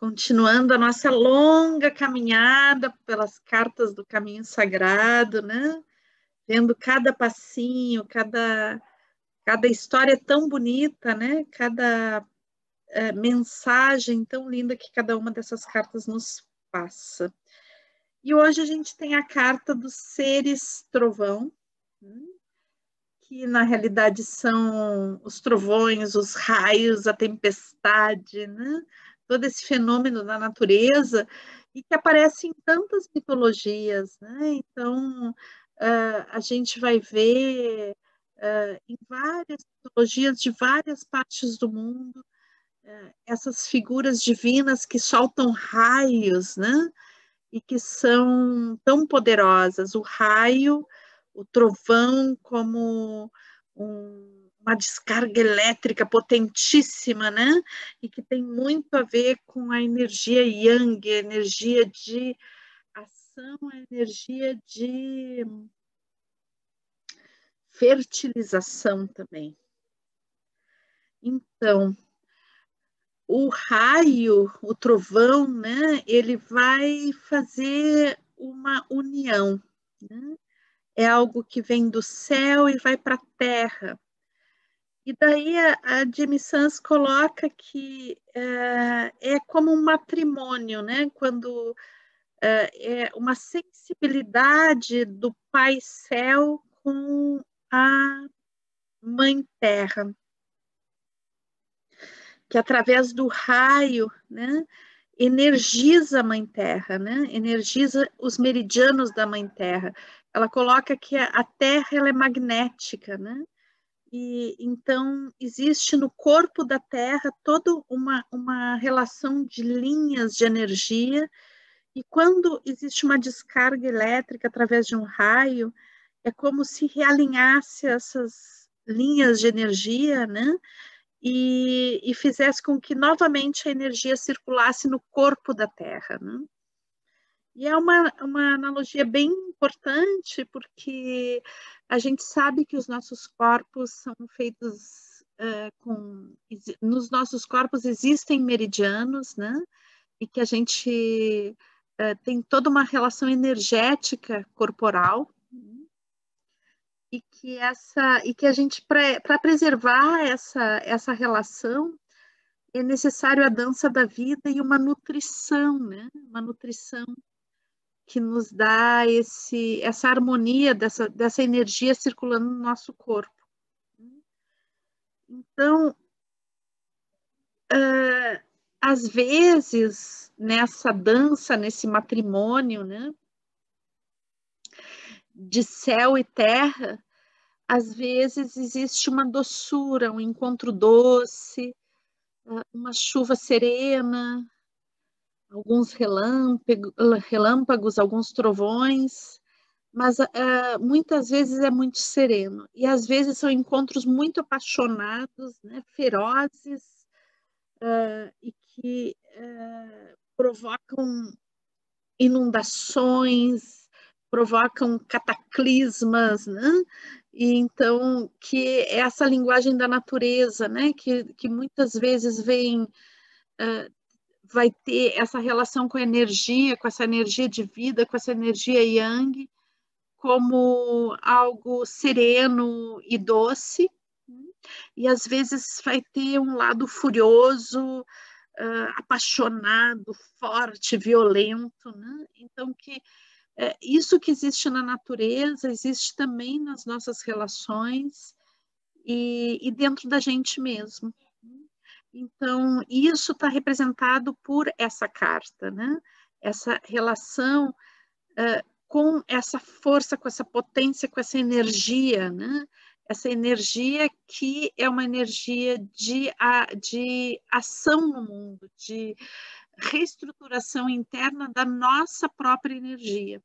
Continuando a nossa longa caminhada pelas cartas do caminho sagrado, né? Vendo cada passinho, cada história tão bonita, né? Cada mensagem tão linda que cada uma dessas cartas nos passa. E hoje a gente tem a carta dos seres trovão, né? Que na realidade são os trovões, os raios, a tempestade, né? Todo esse fenômeno da natureza e que aparece em tantas mitologias, né? Então, a gente vai ver em várias mitologias de várias partes do mundo essas figuras divinas que soltam raios, né? E que são tão poderosas. O raio, o trovão, como uma descarga elétrica potentíssima, né? E que tem muito a ver com a energia yang, a energia de ação, a energia de fertilização também. Então, o raio, o trovão, né? Ele vai fazer uma união, né? É algo que vem do céu e vai para a terra. E daí a Jimmy Sans coloca que é como um matrimônio, né? Quando é uma sensibilidade do Pai Céu com a Mãe Terra, que através do raio, né? Energiza a Mãe Terra, né? Energiza os meridianos da Mãe Terra. Ela coloca que a Terra ela é magnética, né? E então existe no corpo da Terra toda uma relação de linhas de energia, e quando existe uma descarga elétrica através de um raio, é como se realinhasse essas linhas de energia, né? E fizesse com que novamente a energia circulasse no corpo da Terra, né? E é uma analogia bem importante, porque a gente sabe que os nossos corpos são feitos nos nossos corpos existem meridianos, né? E que a gente tem toda uma relação energética corporal, e que a gente, para preservar essa relação, é necessário a dança da vida e uma nutrição, né? Uma nutrição que nos dá essa harmonia dessa energia circulando no nosso corpo. Então, às vezes, nessa dança, nesse matrimônio, né, de céu e terra, às vezes existe uma doçura, um encontro doce, uma chuva serena, alguns relâmpagos, alguns trovões, mas muitas vezes é muito sereno, e às vezes são encontros muito apaixonados, né, ferozes, e que provocam inundações, provocam cataclismas, né? E então, que é essa linguagem da natureza, né, que muitas vezes vai ter essa relação com a energia, com essa energia de vida, com essa energia yang, como algo sereno e doce, e às vezes vai ter um lado furioso, apaixonado, forte, violento, né? Então, isso que existe na natureza existe também nas nossas relações e dentro da gente mesmo. Então, isso está representado por essa carta, né? Essa relação com essa força, com essa potência, com essa energia, né? Essa energia que é uma energia de ação no mundo, de reestruturação interna da nossa própria energia.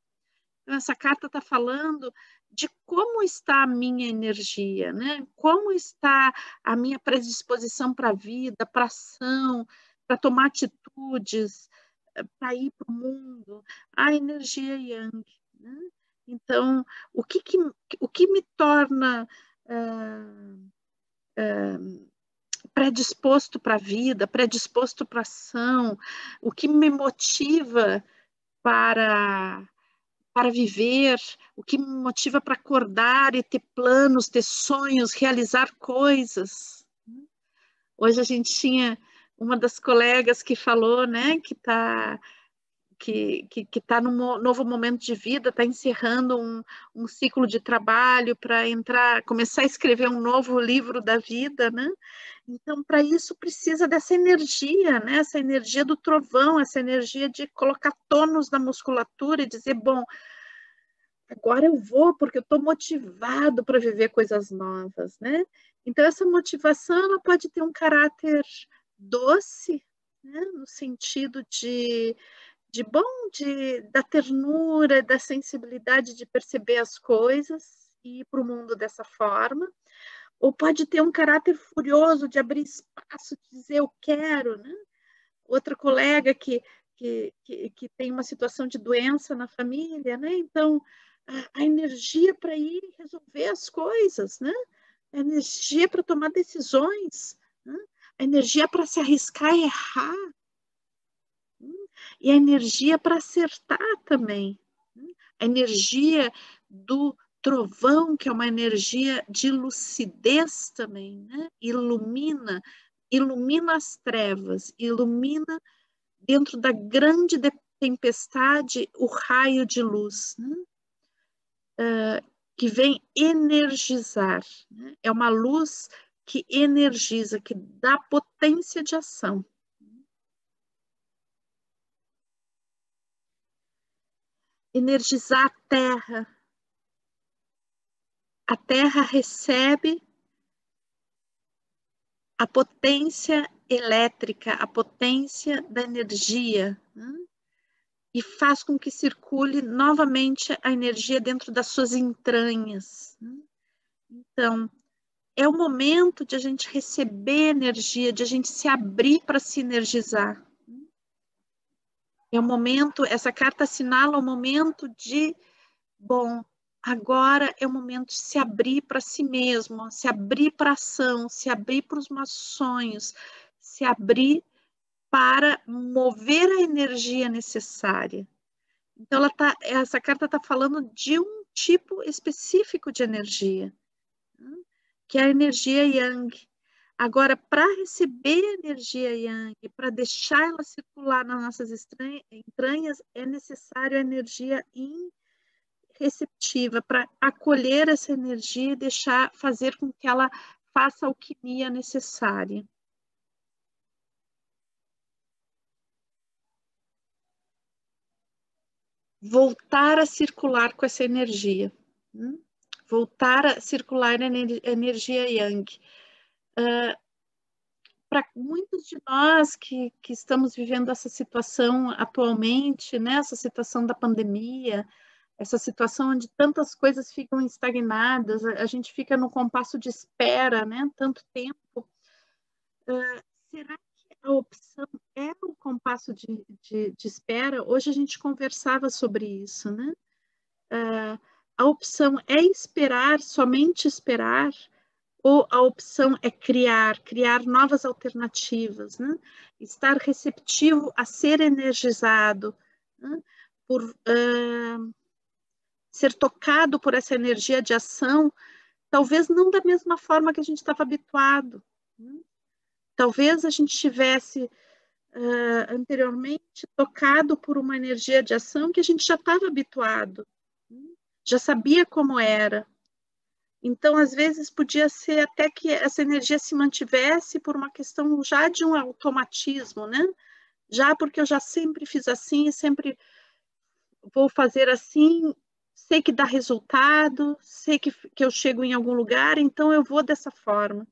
Então, essa carta está falando de como está a minha energia, né? Como está a minha predisposição para a vida, para a ação, para tomar atitudes, para ir para o mundo, a energia yang, né? Então, o que me torna predisposto para a vida, predisposto para a ação, o que me motiva para viver, o que me motiva para acordar e ter planos, ter sonhos, realizar coisas. Hoje a gente tinha uma das colegas que falou, né, que está num novo momento de vida, está encerrando um ciclo de trabalho para começar a escrever um novo livro da vida, né? Então, para isso precisa dessa energia, né? Essa energia do trovão, essa energia de colocar tônus na musculatura e dizer, bom, agora eu vou porque eu estou motivado para viver coisas novas, né? Então, essa motivação ela pode ter um caráter doce, né? No sentido da ternura, da sensibilidade de perceber as coisas e ir para o mundo dessa forma, ou pode ter um caráter furioso de abrir espaço, de dizer eu quero, né? Outra colega que tem uma situação de doença na família, né? Então, a energia para ir resolver as coisas, né? A energia para tomar decisões, né? A energia para se arriscar e errar, e a energia para acertar também. A energia do trovão, que é uma energia de lucidez também, né? Ilumina as trevas, ilumina dentro da grande tempestade o raio de luz, né? Que vem energizar. Né? É uma luz que energiza, que dá potência de ação. Energizar a terra. A terra recebe a potência elétrica, a potência da energia, né? E faz com que circule novamente a energia dentro das suas entranhas, né? Então, é o momento de a gente receber energia, de a gente se abrir para se energizar. É o momento, essa carta assinala o momento de, bom, agora é o momento de se abrir para si mesmo, se abrir para a ação, se abrir para os meus sonhos, se abrir para mover a energia necessária. Então, essa carta está falando de um tipo específico de energia, que é a energia Yang. Agora, para receber a energia Yang, para deixar ela circular nas nossas entranhas, é necessário a energia Yin receptiva, para acolher essa energia e fazer com que ela faça a alquimia necessária. Voltar a circular com essa energia. Voltar a circular a energia Yang. Para muitos de nós que estamos vivendo essa situação atualmente, né, essa situação da pandemia, essa situação onde tantas coisas ficam estagnadas, a gente fica no compasso de espera, né, tanto tempo. Será que a opção é o compasso de espera? Hoje a gente conversava sobre isso, né? A opção é esperar, somente esperar, ou a opção é criar novas alternativas, né? Estar receptivo a ser energizado, né? Por ser tocado por essa energia de ação, talvez não da mesma forma que a gente estava habituado, né? Talvez a gente tivesse anteriormente tocado por uma energia de ação que a gente já estava habituado, né? Já sabia como era. Então, às vezes, podia ser até que essa energia se mantivesse por uma questão já de um automatismo, né? Já porque eu já sempre fiz assim, sempre vou fazer assim, sei que dá resultado, sei que eu chego em algum lugar, então eu vou dessa forma.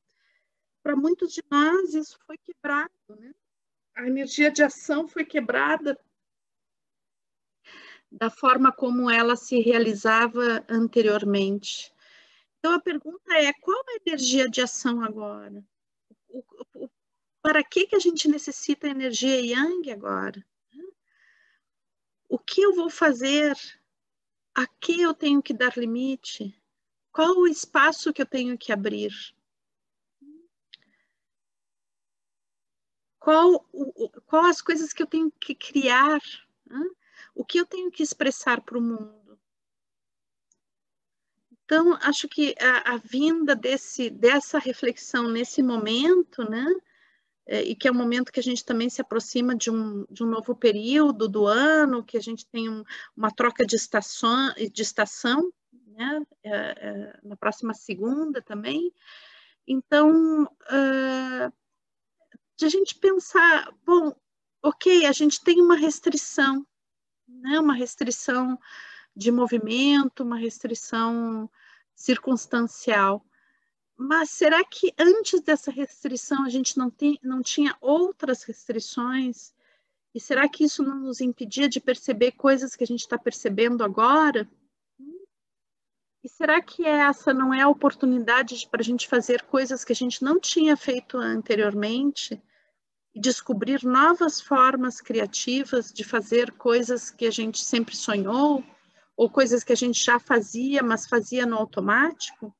Para muitos de nós, isso foi quebrado, né? A energia de ação foi quebrada da forma como ela se realizava anteriormente. Então, a pergunta é, qual a energia de ação agora? Para que a gente necessita energia Yang agora? O que eu vou fazer? A que eu tenho que dar limite? Qual o espaço que eu tenho que abrir? qual as coisas que eu tenho que criar, né? O que eu tenho que expressar para o mundo. Então, acho que a vinda dessa reflexão nesse momento, né? E que é um momento que a gente também se aproxima de um novo período do ano, que a gente tem uma troca de estação, né? Na próxima segunda também. Então, de a gente pensar, bom, ok, a gente tem uma restrição, né? Uma restrição de movimento, uma restrição circunstancial. Mas será que antes dessa restrição a gente não tinha outras restrições? E será que isso não nos impedia de perceber coisas que a gente está percebendo agora? E será que essa não é a oportunidade para a gente fazer coisas que a gente não tinha feito anteriormente? E descobrir novas formas criativas de fazer coisas que a gente sempre sonhou? Ou coisas que a gente já fazia, mas fazia no automático?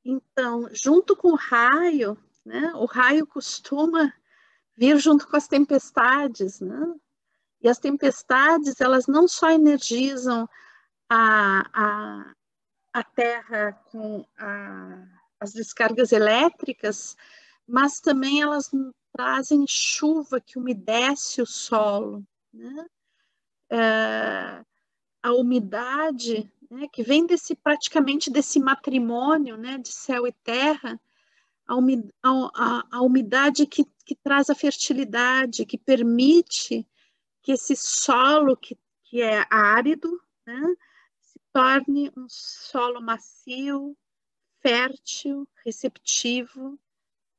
Então, junto com o raio, né? O raio costuma vir junto com as tempestades, né? E as tempestades, elas não só energizam a Terra com as descargas elétricas, mas também elas trazem chuva que umedece o solo, né? A umidade, né, que vem praticamente desse matrimônio, né, de céu e terra, a umidade que traz a fertilidade, que permite que esse solo que é árido, né, se torne um solo macio, fértil, receptivo,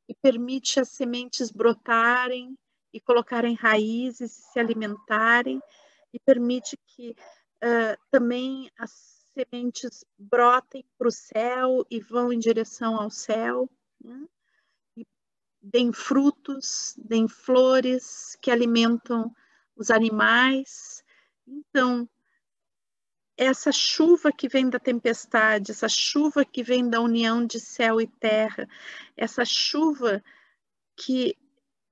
e permite as sementes brotarem e colocarem raízes, se alimentarem, e permite que também as sementes brotem para o céu e vão em direção ao céu, né? E deem frutos, deem flores que alimentam os animais. Então, essa chuva que vem da tempestade, essa chuva que vem da união de céu e terra, essa chuva que,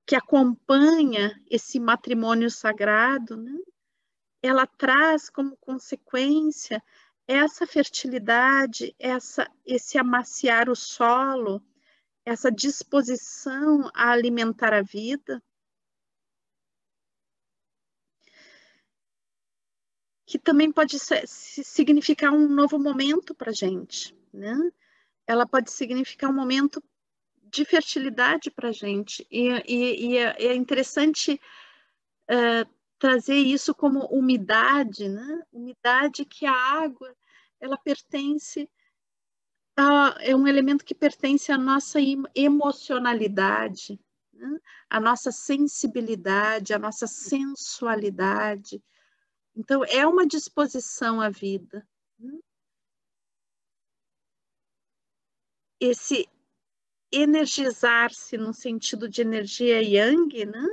que acompanha esse matrimônio sagrado, né? Ela traz como consequência essa fertilidade, esse amaciar o solo, essa disposição a alimentar a vida, que também pode significar um novo momento para a gente, né? Ela pode significar um momento de fertilidade para a gente, e é interessante trazer isso como umidade, né? Umidade que a água, ela pertence é um elemento que pertence à nossa emocionalidade, né? À nossa sensibilidade, à nossa sensualidade. Então, é uma disposição à vida, né? Esse energizar-se no sentido de energia yang, né?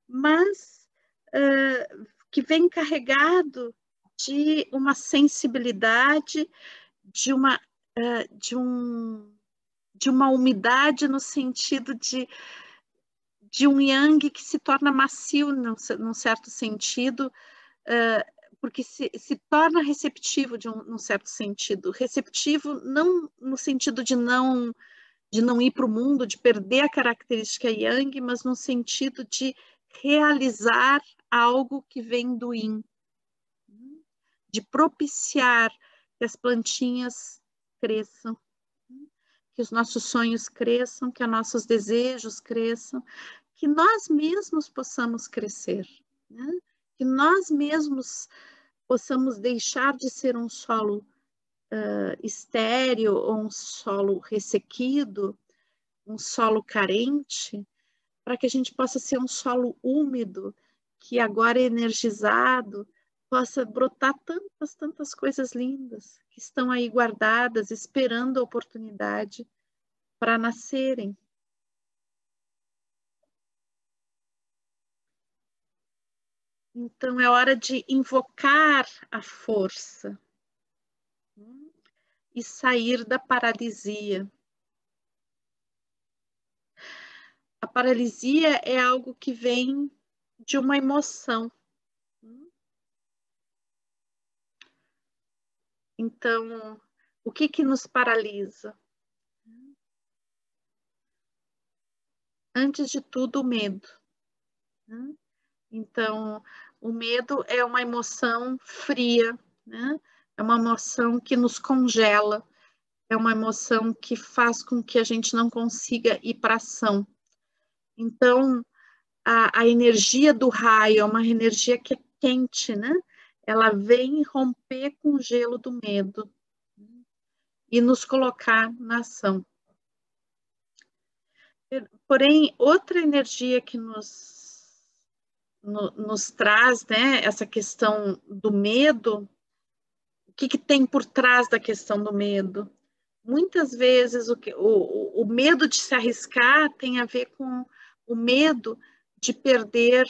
Mas que vem carregado de uma sensibilidade, de uma, de uma umidade no sentido de um yang que se torna macio, num certo sentido, porque se torna receptivo num certo sentido. Receptivo não no sentido de não ir para o mundo, de perder a característica yang, mas no sentido de realizar algo que vem do yin, de propiciar que as plantinhas cresçam, que os nossos sonhos cresçam, que os nossos desejos cresçam, que nós mesmos possamos crescer, né? Que nós mesmos possamos deixar de ser um solo estéril ou um solo ressequido, um solo carente, para que a gente possa ser um solo úmido, que agora é energizado, possa brotar tantas coisas lindas que estão aí guardadas, esperando a oportunidade para nascerem. Então, é hora de invocar a força e sair da paralisia. A paralisia é algo que vem de uma emoção. Então, o que nos paralisa? Antes de tudo, o medo. Então, o medo é uma emoção fria, né? É uma emoção que nos congela, é uma emoção que faz com que a gente não consiga ir para ação. Então, a energia do raio é uma energia que é quente, né? Ela vem romper com o gelo do medo e nos colocar na ação. Porém, outra energia que nos traz, né, essa questão do medo, o que tem por trás da questão do medo? Muitas vezes o medo de se arriscar tem a ver com o medo de perder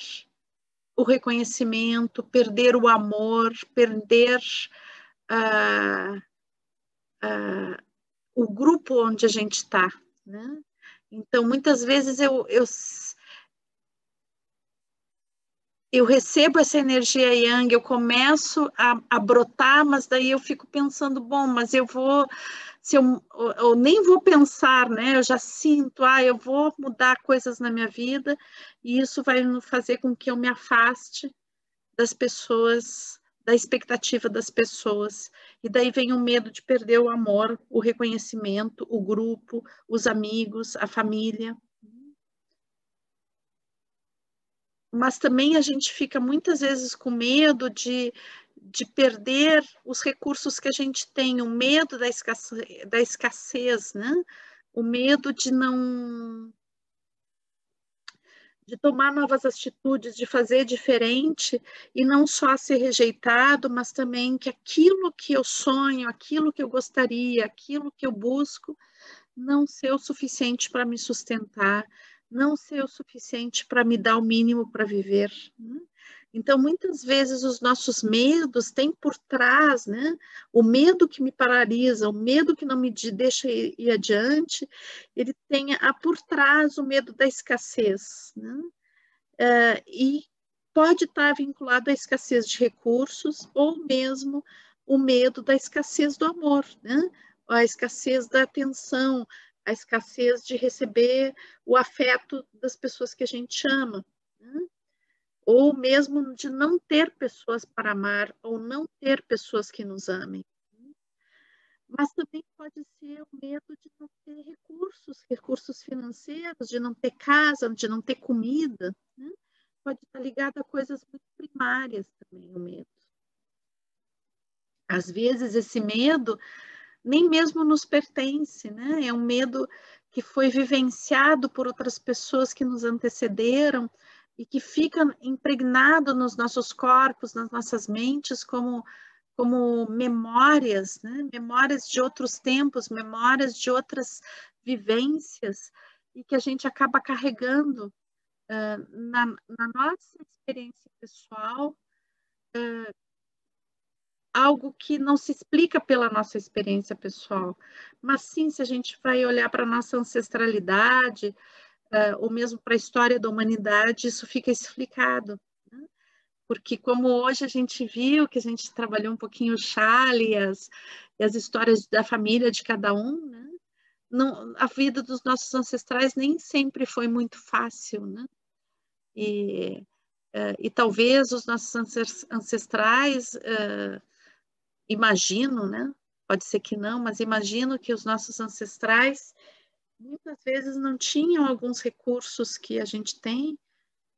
o reconhecimento, perder o amor, perder o grupo onde a gente está, né? Então, muitas vezes eu recebo essa energia yang, eu começo a brotar, mas daí eu fico pensando, bom, mas eu vou, se eu nem vou pensar, né? Eu já sinto, eu vou mudar coisas na minha vida e isso vai fazer com que eu me afaste das pessoas, da expectativa das pessoas. E daí vem o medo de perder o amor, o reconhecimento, o grupo, os amigos, a família. Mas também a gente fica muitas vezes com medo de perder os recursos que a gente tem, o medo da escassez, né? O medo de tomar novas atitudes, de fazer diferente e não só ser rejeitado, mas também que aquilo que eu sonho, aquilo que eu gostaria, aquilo que eu busco, não ser o suficiente para me sustentar, não ser o suficiente para me dar o mínimo para viver, né? Então, muitas vezes, os nossos medos têm por trás, né? O medo que me paralisa, o medo que não me deixa ir adiante, ele tem por trás o medo da escassez, né? E pode estar vinculado à escassez de recursos ou mesmo o medo da escassez do amor, né? A escassez da atenção, a escassez de receber o afeto das pessoas que a gente ama, né? Ou mesmo de não ter pessoas para amar, ou não ter pessoas que nos amem. Mas também pode ser o medo de não ter recursos financeiros, de não ter casa, de não ter comida, né? Pode estar ligado a coisas muito primárias também, o medo. Às vezes, esse medo nem mesmo nos pertence, né? É um medo que foi vivenciado por outras pessoas que nos antecederam e que fica impregnado nos nossos corpos, nas nossas mentes, como memórias, né? Memórias de outros tempos, memórias de outras vivências, e que a gente acaba carregando na nossa experiência pessoal, algo que não se explica pela nossa experiência pessoal, mas sim, se a gente vai olhar para a nossa ancestralidade, ou mesmo para a história da humanidade, isso fica explicado, né? Porque como hoje a gente viu, que a gente trabalhou um pouquinho o Chale e as histórias da família de cada um, né? Não, a vida dos nossos ancestrais nem sempre foi muito fácil, né? E talvez os nossos ancestrais, imagino, né? Pode ser que não, mas imagino que os nossos ancestrais muitas vezes não tinham alguns recursos que a gente tem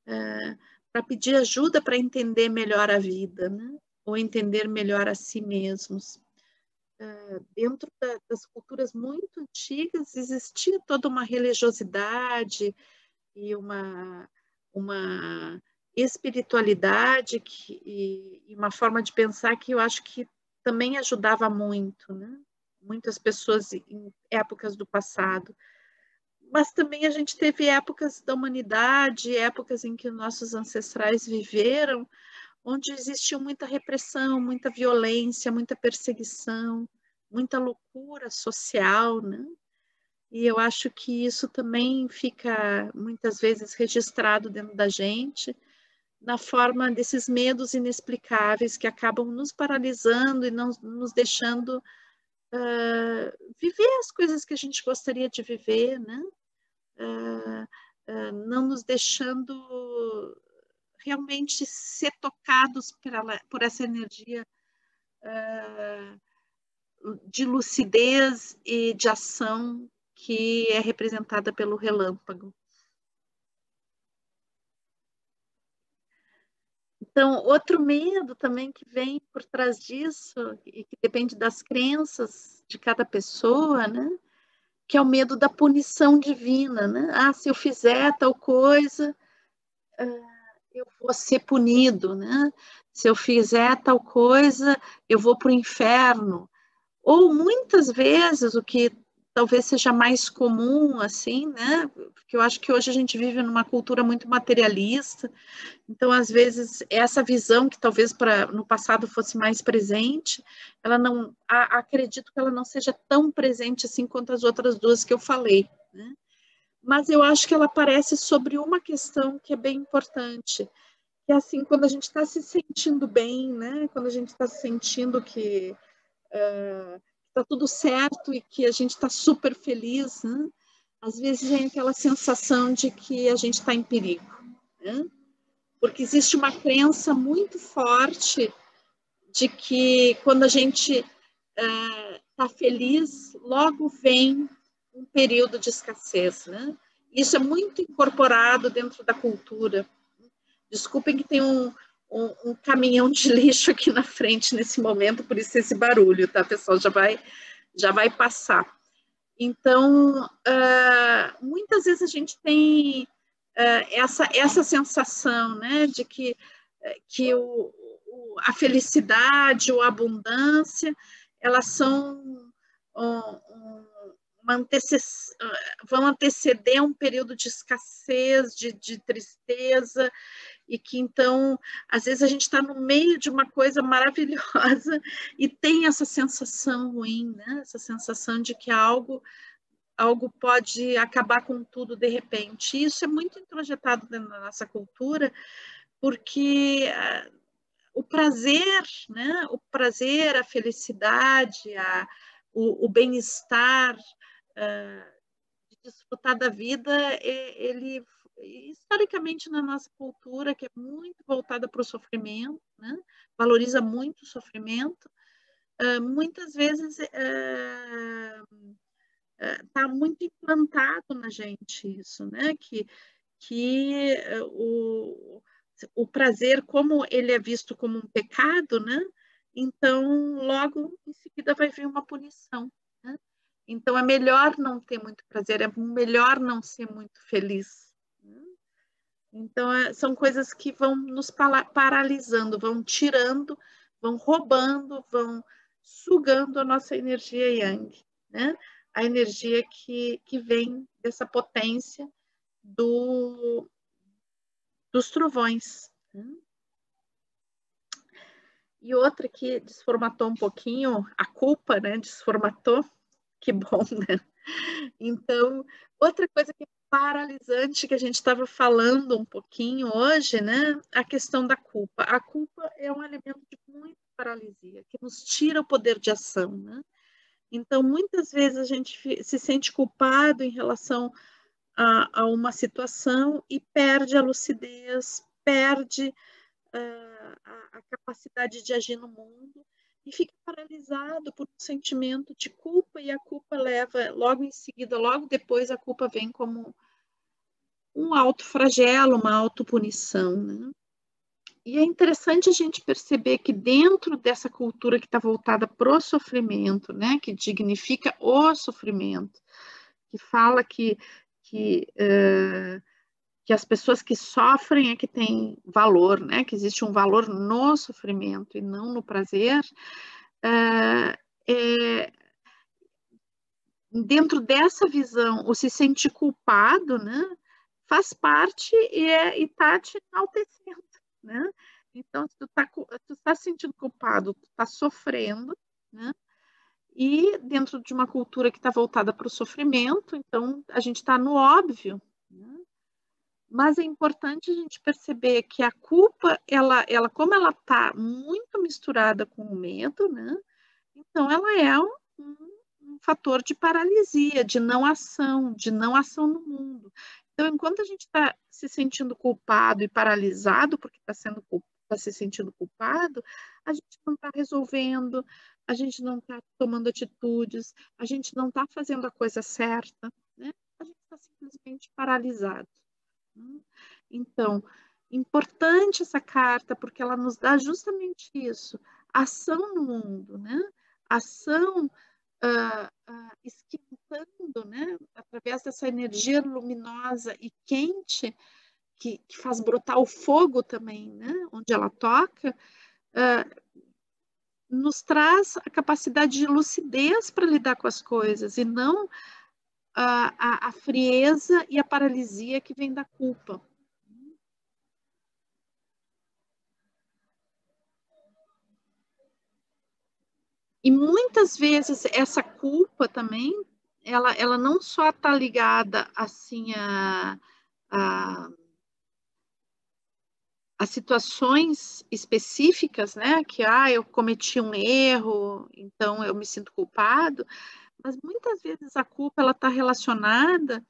para pedir ajuda para entender melhor a vida, né? Ou entender melhor a si mesmos. Dentro das culturas muito antigas existia toda uma religiosidade e uma espiritualidade e uma forma de pensar que eu acho que também ajudava muito, né? Muitas pessoas em épocas do passado. Mas também a gente teve épocas da humanidade, épocas em que nossos ancestrais viveram, onde existiu muita repressão, muita violência, muita perseguição, muita loucura social, né? E eu acho que isso também fica muitas vezes registrado dentro da gente, na forma desses medos inexplicáveis que acabam nos paralisando e não nos deixando viver as coisas que a gente gostaria de viver, né? Não nos deixando realmente ser tocados por essa energia de lucidez e de ação que é representada pelo relâmpago. Então, outro medo também que vem por trás disso, e que depende das crenças de cada pessoa, né? Que é o medo da punição divina, né? Ah, se eu fizer tal coisa, eu vou ser punido, né? Se eu fizer tal coisa, eu vou para o inferno. Ou muitas vezes, o que talvez seja mais comum, assim, né? Porque eu acho que hoje a gente vive numa cultura muito materialista, então, às vezes, essa visão que talvez no passado fosse mais presente, ela não, acredito que ela não seja tão presente assim quanto as outras duas que eu falei, né? Mas eu acho que ela aparece sobre uma questão que é bem importante, que é assim, quando a gente está se sentindo bem, né? Quando a gente está sentindo que está tudo certo e que a gente está super feliz, né? Às vezes vem aquela sensação de que a gente está em perigo, né? Porque existe uma crença muito forte de que quando a gente está feliz, logo vem um período de escassez, né? Isso é muito incorporado dentro da cultura. Desculpem que tem um caminhão de lixo aqui na frente nesse momento, por isso esse barulho, tá, pessoal? Já vai passar. Então, muitas vezes a gente tem essa sensação, né, de que a felicidade ou a abundância, elas são vão anteceder um período de escassez, de tristeza, e que então, às vezes a gente está no meio de uma coisa maravilhosa e tem essa sensação ruim, né? Essa sensação de que algo pode acabar com tudo de repente. Isso é muito introjetado dentro da nossa cultura, porque o prazer, né? O prazer, a felicidade, o bem-estar, de desfrutar da vida, ele historicamente na nossa cultura, que é muito voltada para o sofrimento, né? Valoriza muito o sofrimento, muitas vezes está muito implantado na gente isso, né? Que o prazer, como ele é visto como um pecado, né? Então, logo em seguida vai vir uma punição, né? Então, é melhor não ter muito prazer, é melhor não ser muito feliz, né? Então, são coisas que vão nos paralisando, vão tirando, vão roubando, vão sugando a nossa energia yang, né? A energia que vem dessa potência dos trovões, né? E outra que desformatou um pouquinho, a culpa, né? Desformatou, que bom, né? Então, outra coisa que é paralisante, que a gente estava falando um pouquinho hoje, né? A questão da culpa. A culpa é um elemento de muita paralisia, que nos tira o poder de ação, né? Então, muitas vezes a gente se sente culpado em relação a uma situação e perde a lucidez, perde a capacidade de agir no mundo e fica paralisado por um sentimento de culpa, e a culpa leva logo em seguida, logo depois a culpa vem como um autoflagelo, uma autopunição, né? E é interessante a gente perceber que dentro dessa cultura que está voltada para o sofrimento, né, que dignifica o sofrimento, que fala que as pessoas que sofrem é que têm valor, né? Que existe um valor no sofrimento e não no prazer. Dentro dessa visão, o se sentir culpado, né? Faz parte e está te enaltecendo, né? Então, se tu tá se sentindo culpado, tu está sofrendo, né? e dentro de uma cultura que está voltada para o sofrimento, então a gente está no óbvio, né? Mas é importante a gente perceber que a culpa, como ela está muito misturada com o medo, né? Então ela é um fator de paralisia, de não ação no mundo. Então, enquanto a gente está se sentindo culpado e paralisado porque está se sentindo culpado, a gente não está resolvendo, a gente não está tomando atitudes, a gente não está fazendo a coisa certa, né? A gente está simplesmente paralisado. Então, importante essa carta, porque ela nos dá justamente isso, ação no mundo, né? Ação esquentando, né? Através dessa energia luminosa e quente, que faz brotar o fogo também, né? Onde ela toca, nos traz a capacidade de lucidez para lidar com as coisas, e não a frieza e a paralisia que vem da culpa. E muitas vezes essa culpa também, ela não só está ligada assim a situações específicas, né? Que eu cometi um erro, então eu me sinto culpado, mas muitas vezes a culpa ela está relacionada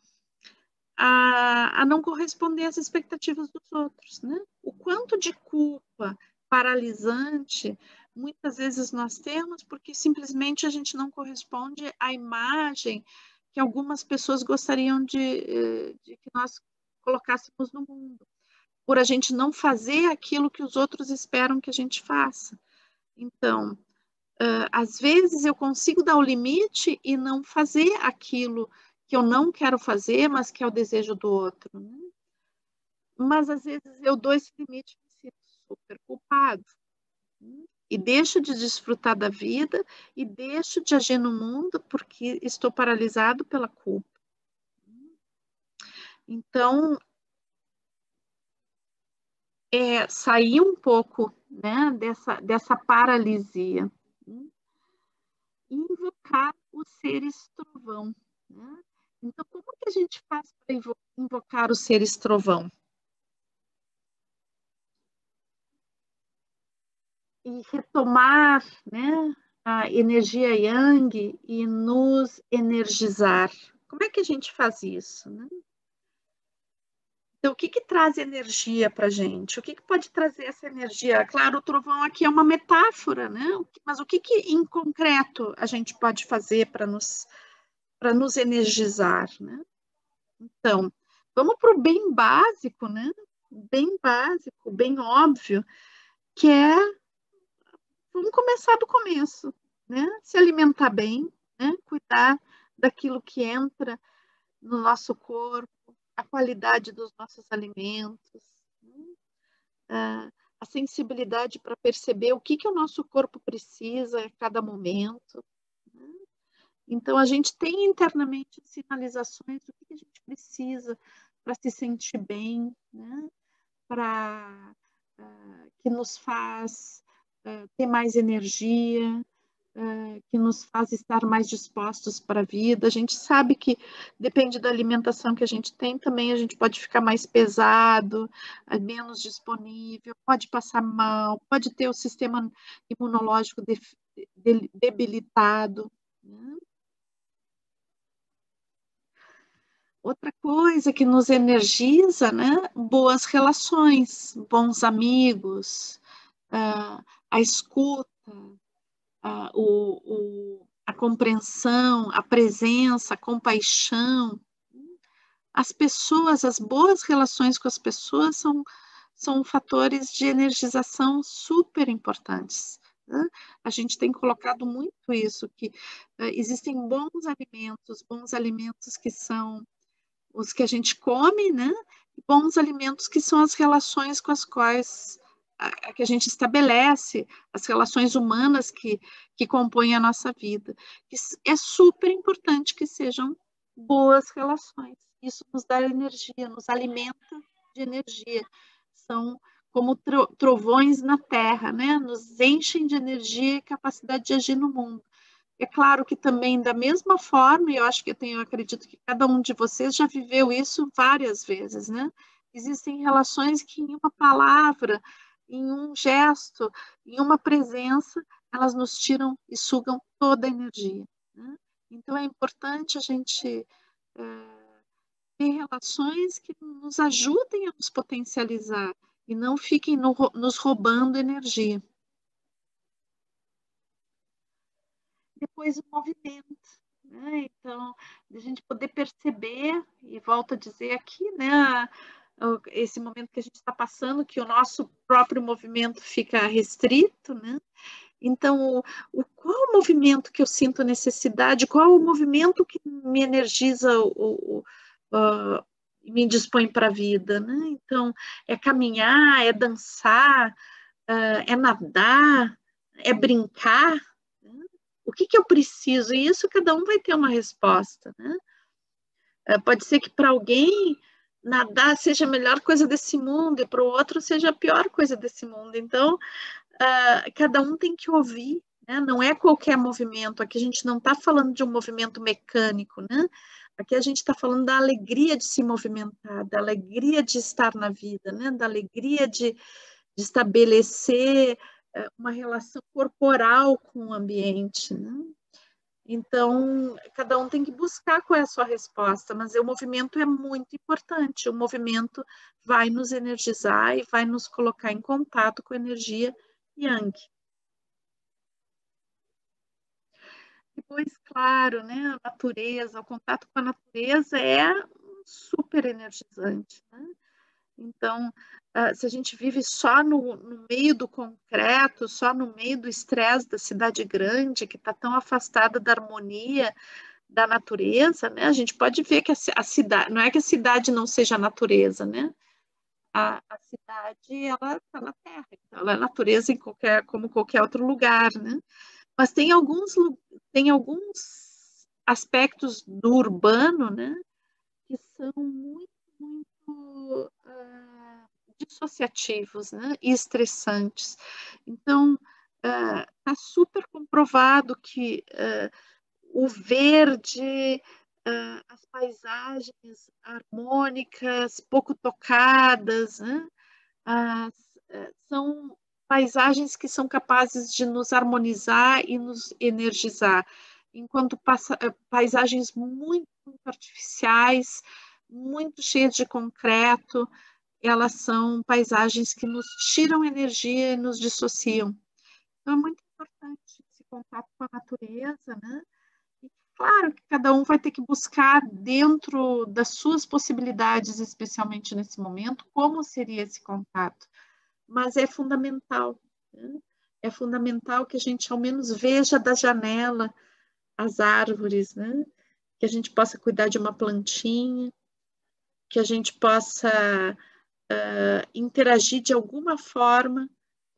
a não corresponder às expectativas dos outros, né? O quanto de culpa paralisante muitas vezes nós temos porque simplesmente a gente não corresponde à imagem que algumas pessoas gostariam de que nós colocássemos no mundo, por a gente não fazer aquilo que os outros esperam que a gente faça. Então, às vezes eu consigo dar o limite e não fazer aquilo que eu não quero fazer, mas que é o desejo do outro, né? Mas às vezes eu dou esse limite e me sinto super culpado, né? E deixo de desfrutar da vida e deixo de agir no mundo porque estou paralisado pela culpa. Então, sair um pouco, né, dessa paralisia, né? E invocar os seres trovão, né? Então, como que a gente faz para invocar os seres trovão? E retomar, né, a energia yang e nos energizar. Como é que a gente faz isso, né? Então, o que traz energia para a gente? O que pode trazer essa energia? Claro, o trovão aqui é uma metáfora, né? Mas o que em concreto a gente pode fazer para nos energizar, né? Então, vamos para o bem básico, né? Bem básico, bem óbvio, que é, vamos começar do começo, né? Se alimentar bem, né? Cuidar daquilo que entra no nosso corpo, a qualidade dos nossos alimentos, né? A sensibilidade para perceber o que o nosso corpo precisa a cada momento, né? Então, a gente tem internamente sinalizações do que a gente precisa para se sentir bem, né? Para que nos faz ter mais energia, que nos faz estar mais dispostos para a vida. A gente sabe que depende da alimentação que a gente tem, também a gente pode ficar mais pesado, menos disponível, pode passar mal, pode ter o sistema imunológico debilitado, né? Outra coisa que nos energiza, né? Boas relações, bons amigos, a escuta, a compreensão, a presença, a compaixão. As pessoas, as boas relações com as pessoas são fatores de energização super importantes, né? A gente tem colocado muito isso, que existem bons alimentos que são os que a gente come, né? E bons alimentos que são as relações com as quais que a gente estabelece, as relações humanas que compõem a nossa vida. É super importante que sejam boas relações. Isso nos dá energia, nos alimenta de energia. São como trovões na terra, né? Nos enchem de energia e capacidade de agir no mundo. É claro que também, da mesma forma, e eu acho que eu acredito que cada um de vocês já viveu isso várias vezes, né? Existem relações que em uma palavra, em um gesto, em uma presença, elas nos tiram e sugam toda a energia, né? Então, é importante a gente ter relações que nos ajudem a nos potencializar e não fiquem nos roubando energia. Depois o movimento, né? Então, a gente poder perceber, e volto a dizer aqui, né, esse momento que a gente está passando, que o nosso próprio movimento fica restrito, né? Então, qual o movimento que eu sinto necessidade, qual o movimento que me energiza, me dispõe para a vida, né? Então, é caminhar, é dançar, é nadar, é brincar, né? O que eu preciso? E isso cada um vai ter uma resposta, né? Pode ser que para alguém nadar seja a melhor coisa desse mundo e para o outro seja a pior coisa desse mundo. Então, cada um tem que ouvir, né? Não é qualquer movimento. Aqui a gente não está falando de um movimento mecânico, né? Aqui a gente está falando da alegria de se movimentar, da alegria de estar na vida, né? Da alegria de estabelecer uma relação corporal com o ambiente, né? Então, cada um tem que buscar qual é a sua resposta, mas o movimento é muito importante. O movimento vai nos energizar e vai nos colocar em contato com a energia Yang. Depois, claro, né, a natureza, o contato com a natureza é super energizante, né? Então, se a gente vive só no meio do concreto, só no meio do estresse da cidade grande, que está tão afastada da harmonia da natureza, né? A gente pode ver que a cidade, não é que a cidade não seja natureza, né? A cidade, ela está na terra, então ela é natureza como qualquer outro lugar, né? Mas tem alguns aspectos do urbano, né? Que são muito dissociativos, né? E estressantes. Então, está super comprovado que o verde, as paisagens harmônicas, pouco tocadas, né? São paisagens que são capazes de nos harmonizar e nos energizar, enquanto paisagens muito artificiais, muito cheias de concreto, elas são paisagens que nos tiram energia e nos dissociam. Então, é muito importante esse contato com a natureza, né? E claro que cada um vai ter que buscar dentro das suas possibilidades, especialmente nesse momento, como seria esse contato. Mas é fundamental, né? É fundamental que a gente ao menos veja da janela as árvores, né? Que a gente possa cuidar de uma plantinha, que a gente possa interagir de alguma forma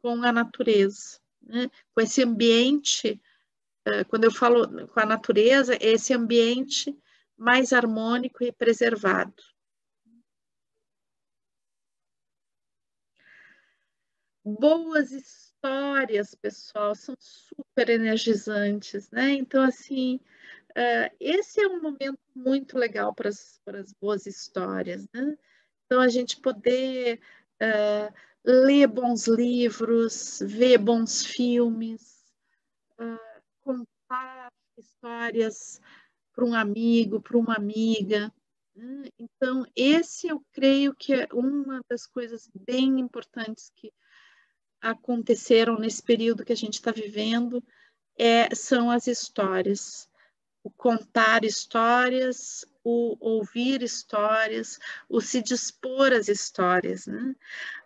com a natureza, né? Com esse ambiente. Quando eu falo com a natureza, é esse ambiente mais harmônico e preservado. Boas histórias, pessoal, são super energizantes, né? Então, assim, esse é um momento muito legal para as boas histórias, né? Então, a gente poder ler bons livros, ver bons filmes, contar histórias para um amigo, para uma amiga, né? Então, esse eu creio que é uma das coisas bem importantes que aconteceram nesse período que a gente está vivendo, são as histórias. O contar histórias, o ouvir histórias, o se dispor às histórias, né?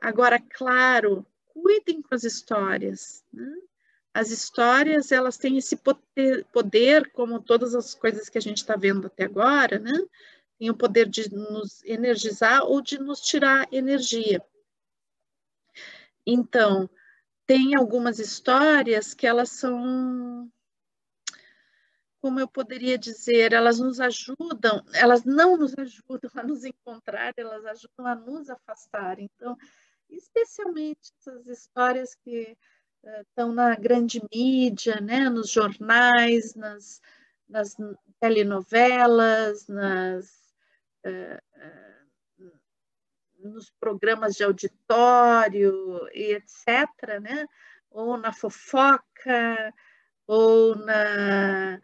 Agora, claro, cuidem com as histórias, né? As histórias, elas têm esse poder, como todas as coisas que a gente está vendo até agora, né? Tem o poder de nos energizar ou de nos tirar energia. Então, tem algumas histórias que elas são, como eu poderia dizer, elas nos ajudam, elas não nos ajudam a nos encontrar, elas ajudam a nos afastar. Então, especialmente essas histórias que estão na grande mídia, né, nos jornais, nas telenovelas, nos programas de auditório e etc., né? Ou na fofoca, ou na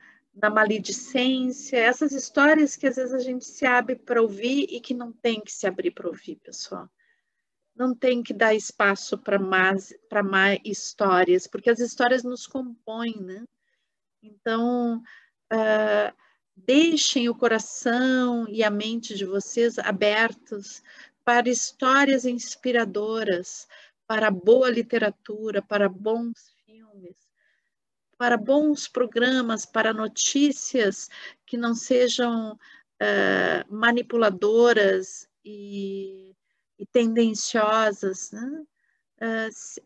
maledicência, essas histórias que às vezes a gente se abre para ouvir e que não tem que se abrir para ouvir, pessoal. Não tem que dar espaço para mais histórias, porque as histórias nos compõem, né? Então, deixem o coração e a mente de vocês abertos para histórias inspiradoras, para boa literatura, para bons filmes, para bons programas, para notícias que não sejam manipuladoras e tendenciosas, né?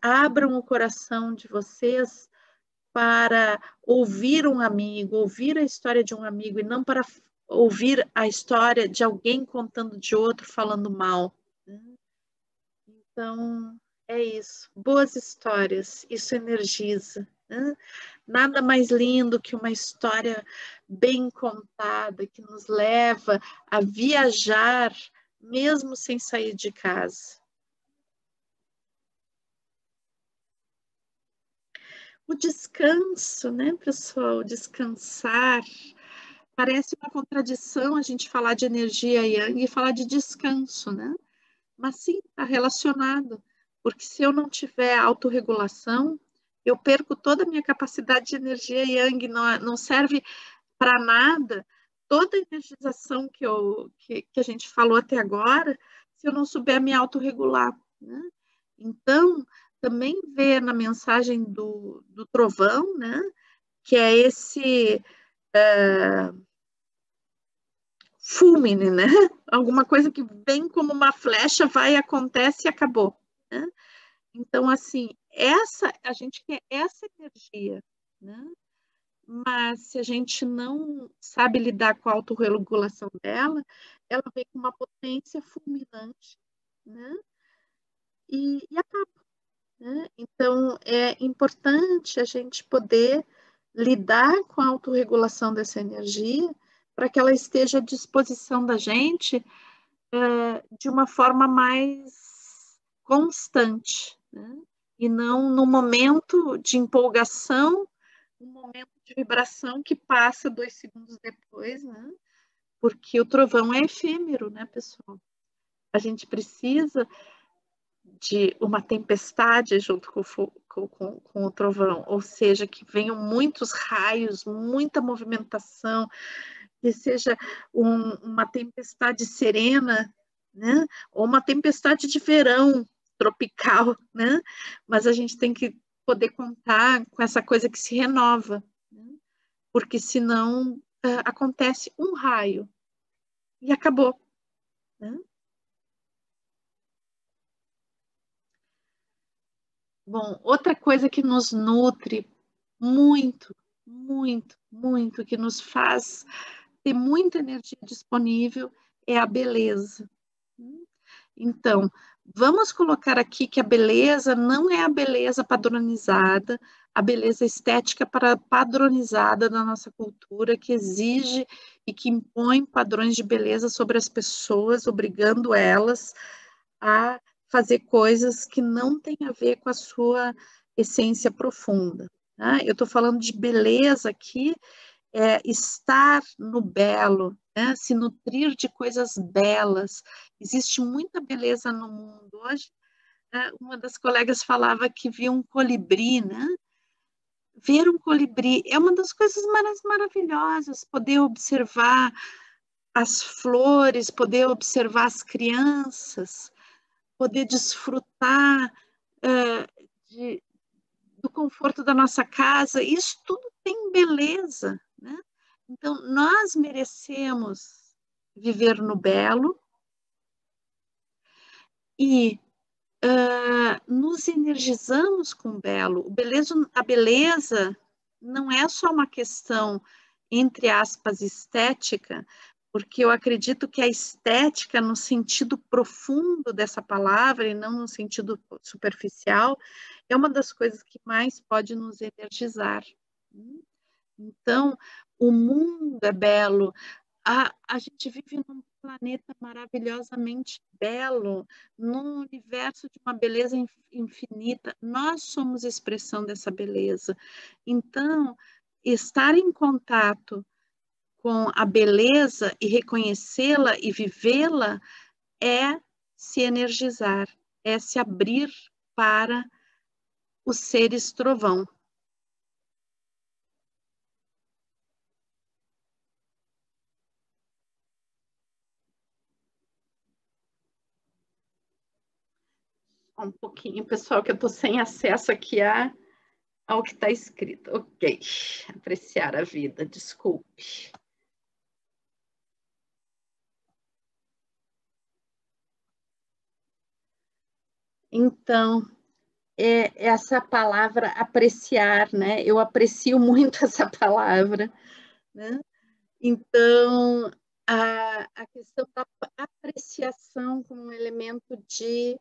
Abram o coração de vocês para ouvir um amigo, ouvir a história de um amigo e não para ouvir a história de alguém contando de outro, falando mal. Né? Então, é isso. Boas histórias, isso energiza. Né? Nada mais lindo que uma história bem contada, que nos leva a viajar, mesmo sem sair de casa. O descanso, né, pessoal? Descansar. Parece uma contradição a gente falar de energia yang e falar de descanso, né? Mas sim, está relacionado. Porque se eu não tiver autorregulação, eu perco toda a minha capacidade de energia yang, não serve para nada toda a energização que a gente falou até agora, se eu não souber me autorregular, né? Então, também vê na mensagem do trovão, né? Que é esse fulmine, né? Alguma coisa que vem como uma flecha, vai, acontece e acabou, né? Então, assim, a gente quer essa energia, né? Mas se a gente não sabe lidar com a autorregulação dela, ela vem com uma potência fulminante, né? E acaba, né? Então, é importante a gente poder lidar com a autorregulação dessa energia para que ela esteja à disposição da gente de uma forma mais constante, né? E não no momento de empolgação, um momento de vibração que passa 2 segundos depois, né? Porque o trovão é efêmero, né, pessoal? A gente precisa de uma tempestade junto com o trovão, ou seja, que venham muitos raios, muita movimentação, que seja uma tempestade serena, né? Ou uma tempestade de verão tropical, né? Mas a gente tem que poder contar com essa coisa que se renova, né? Porque senão acontece um raio e acabou, né? Bom, outra coisa que nos nutre muito, muito, muito, que nos faz ter muita energia disponível é a beleza. Então, vamos colocar aqui que a beleza não é a beleza padronizada, a beleza estética padronizada da nossa cultura, que exige e que impõe padrões de beleza sobre as pessoas, obrigando elas a fazer coisas que não têm a ver com a sua essência profunda. Né? Eu estou falando de beleza aqui, estar no belo, né? Se nutrir de coisas belas. Existe muita beleza no mundo. Hoje, uma das colegas falava que viu um colibri, né? Ver um colibri é uma das coisas mais maravilhosas, poder observar as flores, poder observar as crianças, poder desfrutar de, do conforto da nossa casa, isso tudo tem beleza, né? Então, nós merecemos viver no belo e nos energizamos com o belo. A beleza não é só uma questão, entre aspas, estética, porque eu acredito que a estética, no sentido profundo dessa palavra, e não no sentido superficial, é uma das coisas que mais pode nos energizar. Então, o mundo é belo, a gente vive num planeta maravilhosamente belo, num universo de uma beleza infinita. Nós somos expressão dessa beleza. Então, estar em contato com a beleza e reconhecê-la e vivê-la é se energizar, é se abrir para os seres trovão. Um pouquinho, pessoal, que eu estou sem acesso aqui ao que está escrito. Ok, apreciar a vida, desculpe. Então, essa palavra apreciar, né? Eu aprecio muito essa palavra, né? Então, a questão da apreciação como um elemento de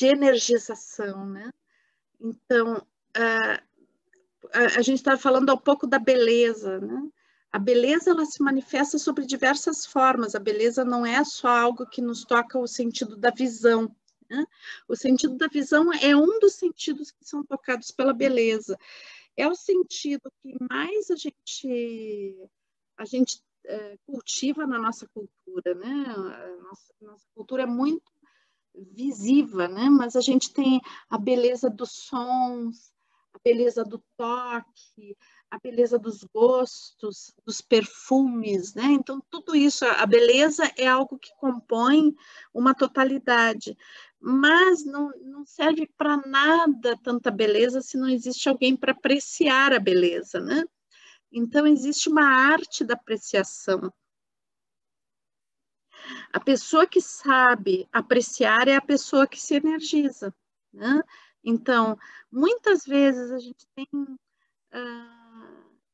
energização, né? Então, a gente está falando um pouco da beleza, né? A beleza, ela se manifesta sobre diversas formas. A beleza não é só algo que nos toca o sentido da visão, né? O sentido da visão é um dos sentidos que são tocados pela beleza. É o sentido que mais a gente cultiva na nossa cultura, né? Nossa cultura é muito visível, né? Mas a gente tem a beleza dos sons, a beleza do toque, a beleza dos gostos, dos perfumes, né? Então, tudo isso, a beleza é algo que compõe uma totalidade, mas não serve para nada tanta beleza se não existe alguém para apreciar a beleza, né? Então, existe uma arte da apreciação. A pessoa que sabe apreciar é a pessoa que se energiza, né? Então, muitas vezes a gente tem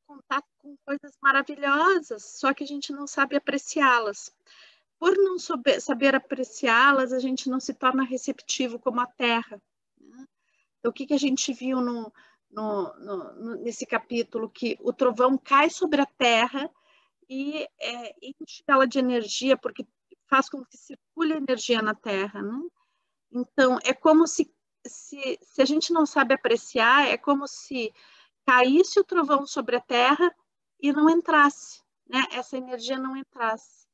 contato com coisas maravilhosas, só que a gente não sabe apreciá-las. Por não saber apreciá-las, a gente não se torna receptivo como a terra, né? Então, o que a gente viu nesse capítulo? Que o trovão cai sobre a terra e enche ela de energia, porque faz com que circule energia na Terra, né? Então, é como se a gente não sabe apreciar, é como se caísse o trovão sobre a Terra e não entrasse, né? Essa energia não entrasse.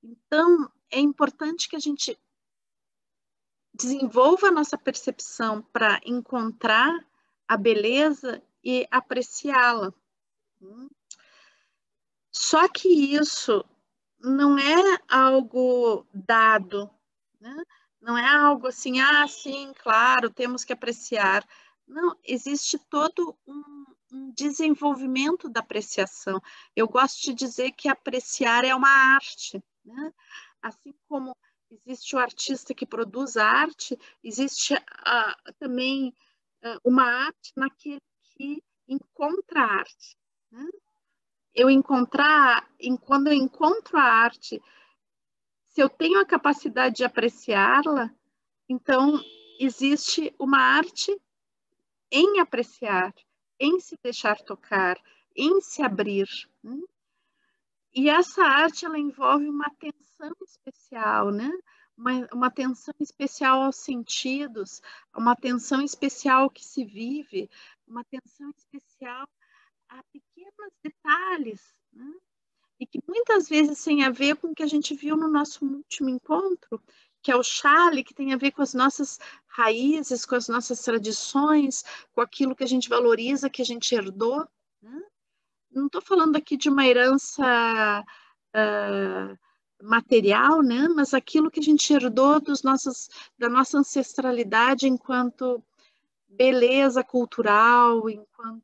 Então, é importante que a gente desenvolva a nossa percepção para encontrar a beleza e apreciá-la. Só que isso não é algo dado, né? Não é algo assim, sim, claro, temos que apreciar. Não, existe todo um desenvolvimento da apreciação. Eu gosto de dizer que apreciar é uma arte, né? Assim como existe o artista que produz arte, existe também uma arte naquele que encontra a arte, né? Quando eu encontro a arte, se eu tenho a capacidade de apreciá-la, então existe uma arte em apreciar, em se deixar tocar, em se abrir, né? E essa arte, ela envolve uma atenção especial, né? Uma atenção especial aos sentidos, uma atenção especial ao que se vive, uma atenção especial a pequenos detalhes, né? E que muitas vezes tem a ver com o que a gente viu no nosso último encontro, que é o Chale, que tem a ver com as nossas raízes, com as nossas tradições, com aquilo que a gente valoriza, que a gente herdou, né? Não estou falando aqui de uma herança material, né? Mas aquilo que a gente herdou da nossa ancestralidade enquanto beleza cultural, enquanto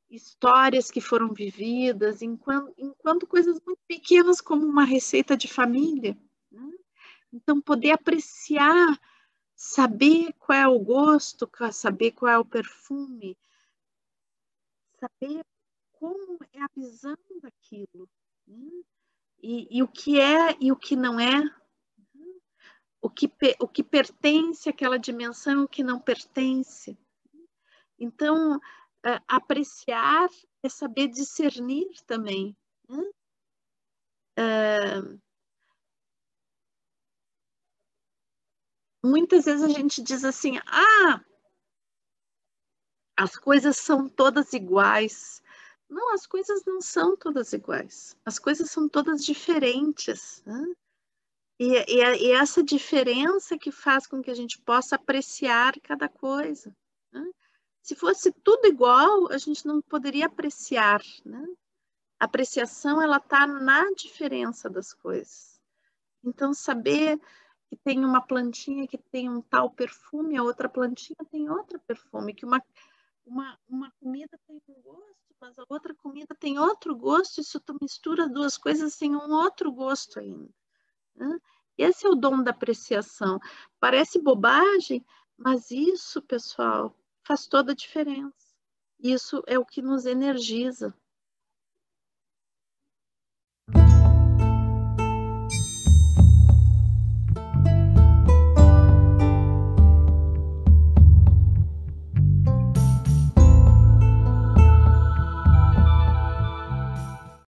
histórias que foram vividas, enquanto coisas muito pequenas como uma receita de família, né? Então, poder apreciar, saber qual é o gosto, saber qual é o perfume, saber como é a visão daquilo, né? E o que é e o que não é, o que pertence àquela dimensão, o que não pertence. Então, apreciar é saber discernir também, né? Muitas vezes a gente diz assim, as coisas são todas iguais. Não, as coisas não são todas iguais. As coisas são todas diferentes, né? E essa diferença que faz com que a gente possa apreciar cada coisa, né? Se fosse tudo igual, a gente não poderia apreciar, né? A apreciação, ela está na diferença das coisas. Então, saber que tem uma plantinha que tem um tal perfume, a outra plantinha tem outro perfume, que uma comida tem um gosto, mas a outra comida tem outro gosto, e se tu mistura duas coisas, tem um outro gosto ainda, né? Esse é o dom da apreciação. Parece bobagem, mas isso, pessoal, faz toda a diferença. Isso é o que nos energiza,